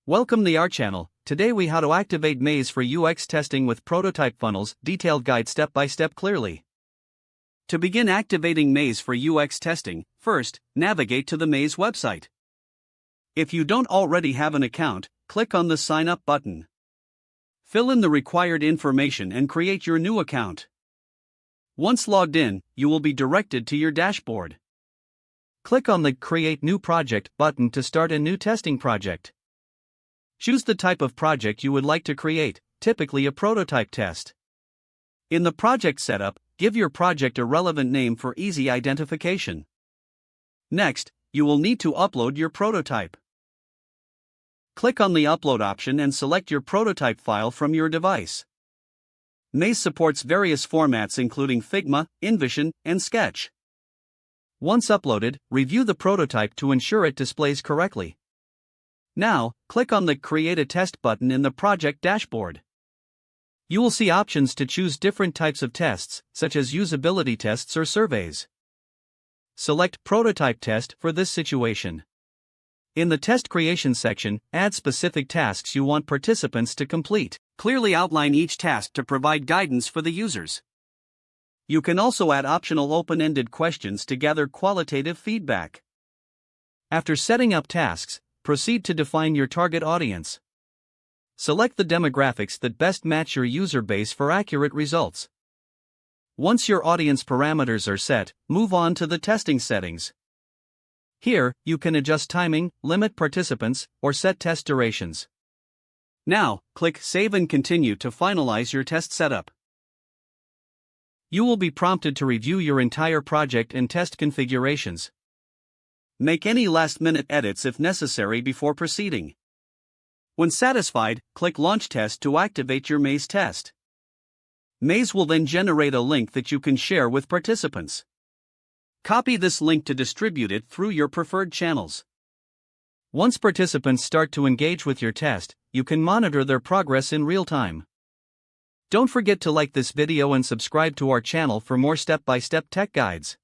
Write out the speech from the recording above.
Welcome to our channel. Today we how to activate Maze for UX testing with prototype funnels, detailed guide step by step clearly. To begin activating Maze for UX testing, first, navigate to the Maze website. If you don't already have an account, click on the Sign Up button. Fill in the required information and create your new account. Once logged in, you will be directed to your dashboard. Click on the Create New Project button to start a new testing project. Choose the type of project you would like to create, typically a prototype test. In the project setup, give your project a relevant name for easy identification. Next, you will need to upload your prototype. Click on the Upload option and select your prototype file from your device. Maze supports various formats including Figma, InVision, and Sketch. Once uploaded, review the prototype to ensure it displays correctly. Now, click on the Create a Test button in the project dashboard. You will see options to choose different types of tests, such as usability tests or surveys. Select Prototype Test for this situation. In the Test Creation section, add specific tasks you want participants to complete. Clearly outline each task to provide guidance for the users. You can also add optional open-ended questions to gather qualitative feedback. After setting up tasks, proceed to define your target audience. Select the demographics that best match your user base for accurate results. Once your audience parameters are set, move on to the testing settings. Here, you can adjust timing, limit participants, or set test durations. Now, click Save and Continue to finalize your test setup. You will be prompted to review your entire project and test configurations. Make any last-minute edits if necessary before proceeding. When satisfied, click Launch Test to activate your Maze test. Maze will then generate a link that you can share with participants. Copy this link to distribute it through your preferred channels. Once participants start to engage with your test, you can monitor their progress in real time. Don't forget to like this video and subscribe to our channel for more step-by-step tech guides.